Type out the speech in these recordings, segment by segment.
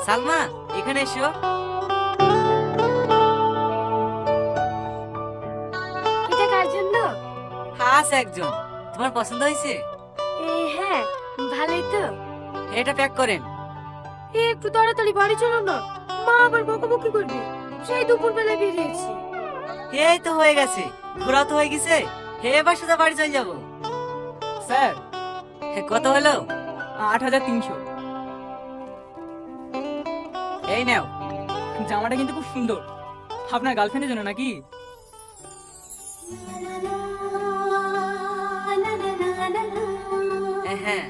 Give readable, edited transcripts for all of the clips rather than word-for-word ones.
সালমা, এখানে এসো। এটা কার জন্য? হাস একজন। তোমার পছন্দ হয়েছে? হ্যাঁ, ভালোই তো। এটা প্যাক করেন। একটু তাড়াতাড়ি বাড়ি চলো না, মা আবার বকাবকি করবে। সেই দুপুর বেলায় বেরিয়েছি। এই তো হয়ে গেছে, ঘোরা তো হয়ে গেছে। এবার সোজা বাড়ি চলে যাবো। স্যার, কত হলো? 8,300। এই নাও। জামাটা কিন্তু খুব সুন্দর। আপনার গার্লফ্রেন্ডের জন্য নাকি? হ্যাঁ।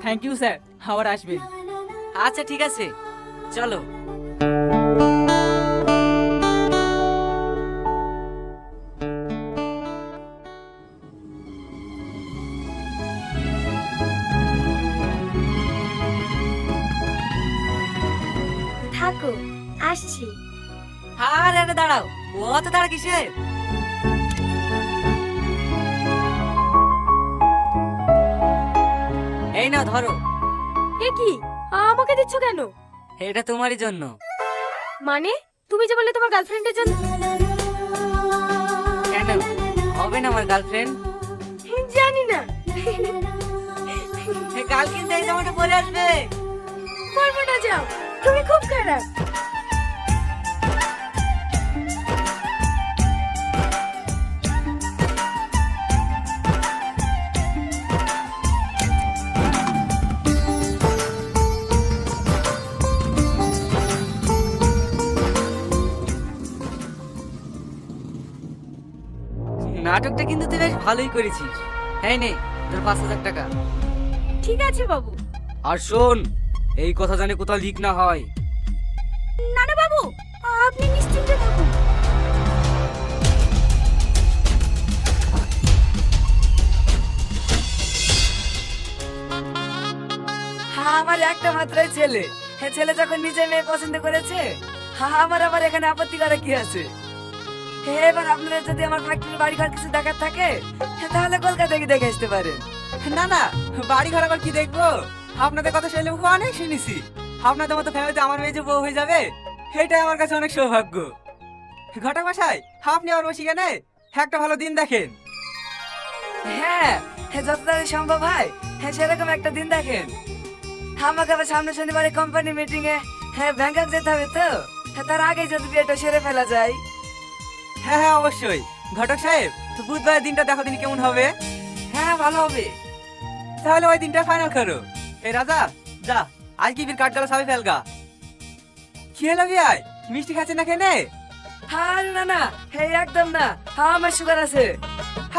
থ্যাংক ইউ স্যার, আবার আসবেন। আচ্ছা ঠিক আছে, চলো। থাকো, আসছি। আরে আরে দাঁড়াও, অত দাঁড়া কিসের? এই নাও ধরো। এ কি, আমাকে দিচ্ছ কেন? এটা তোমারই জন্য। মানে তুমি যে বললে তোমার গার্লফ্রেন্ডের জন্য। কেন হবে না আমার গার্লফ্রেন্ড? জানি না। কাল কিন্তু এই জামাটা পরে আসবে। পারবো না, যাও, তুমি খুব খারাপ। নাটকটা কিন্তু তুই বেশ ভালোই করেছিস। এই নে তোর 5,000 টাকা। ঠিক আছে বাবু। আর শোন, এই কথা জানে কোথাও লিক না হয়। না না বাবু, আপনি নিশ্চিন্তে থাকুন। হ্যাঁ, আমার একটা মাত্রই ছেলে। হ্যাঁ, ছেলে যখন নিজে মেয়ে পছন্দ করেছে, হ্যাঁ আমার আবার এখানে আপত্তি করা কি আছে? এবার আপনাদের যদি আমার ফ্যাক্টরি বাড়ি ঘর কিছু দেখার থাকে, তাহলে কলকাতা গিয়ে দেখে আসতে পারেন। না না, বাড়ি ঘর আবার কি দেখবো? আপনাদের কথা শুনলে অনেক শুনেছি। আপনাদের মতো ফ্যামিলিতে আমার মেয়ে যে বউ হয়ে যাবে, এটাই আমার কাছে অনেক সৌভাগ্য। ঘটক মশাই, আপনি আমার বসে কেন একটা ভালো দিন দেখেন। হ্যাঁ, যত তাড়াতাড়ি সম্ভব হয় সেরকম একটা দিন দেখেন। আমাকে আবার সামনে শনিবারে কোম্পানি মিটিং এ ব্যাংকক যেতে হবে তো, তার আগে যদি বিয়েটা সেরে ফেলা যায়। হ্যাঁ হ্যাঁ অবশ্যই। ঘটক সাহেব, তো বুধবারের দিনটা দেখো দিন কেমন হবে। হ্যাঁ ভালো হবে। তাহলে ওই দিনটা ফাইনাল করো। এই রাজা, যা আজ কি বিল কাট গেল সবাই ফেলগা। কি হলো ভাই, মিষ্টি খাচ্ছে না খেনে? আর না না, একদম না, আমার সুগার আছে।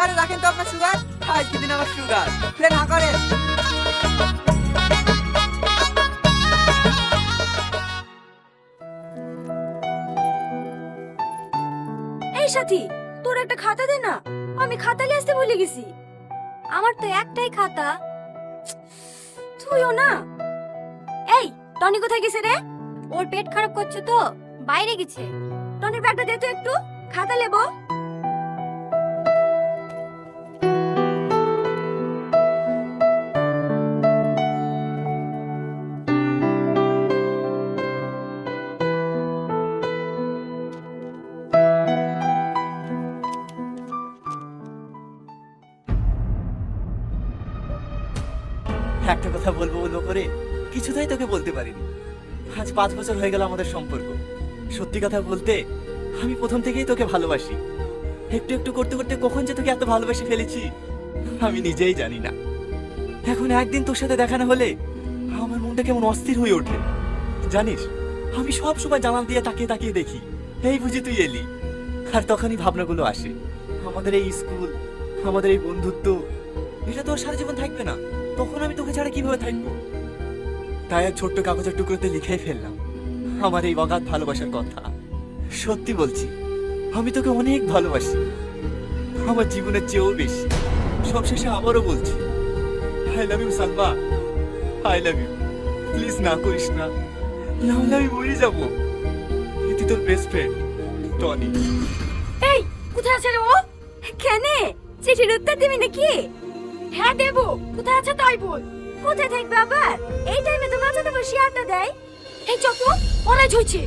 আরে রাখেন তো আপনার সুগার। আজ কি দিন আমার সুগার প্লেন হা করে। এই সাথী, তোর একটা খাতা দে না, আমি খাতা নিয়ে আসতে ভুলে গেছি। আমার তো একটাই খাতা। তুইও না। এই টনি কোথায় গেছে রে? ওর পেট খারাপ করছে তো বাইরে গেছে। টনির ব্যাগটা দে তো একটু, খাতা নেবো। একটা কথা বলবো বলবো করে কিছুতেই তোকে বলতে পারিনি। আজ 5 বছর হয়ে গেল আমাদের সম্পর্ক। সত্যি কথা বলতে আমি প্রথম থেকেই তোকে ভালোবাসি। একটু একটু করতে করতে কখন যে তোকে এত ভালোবেসে ফেলেছি আমি নিজেই জানি না। এখন একদিন তোর সাথে দেখা না হলে আমার মনটা কেমন অস্থির হয়ে ওঠে জানিস। আমি সব সময় জানালা দিয়ে তাকিয়ে তাকিয়ে দেখি, এই বুঝি তুই এলি। আর তখনই ভাবনাগুলো আসে, আমাদের এই স্কুল, আমাদের এই বন্ধুত্ব, এটা তো আর সারা জীবন থাকবে না। তখন আমি তোকে ছাড়া কিভাবে থাকবো? তাই আর ছোট্ট কাগজের টুকরোতে লিখেই ফেললাম আমার এই অগাধ ভালোবাসার কথা। সত্যি বলছি, আমি তোকে অনেক ভালোবাসি, আমার জীবনের চেয়েও বেশি। সবশেষে আবারও বলছি, I love you Salma, I love you. Please না করিস না, নাহলে আমি মরে যাবো। তুই তোর বেস্ট ফ্রেন্ড টনি। এই কোথায় আছে রে ও? কেনে চিঠির উত্তর দিবি নাকি? হ্যাঁ দেবো, কোথায় আছে তাই বল। কোথায় থাকবে আবার, এই টাইমে তো মাথাতে বসে আড্ডা দেয়। এই চপ, অনেক হয়েছে।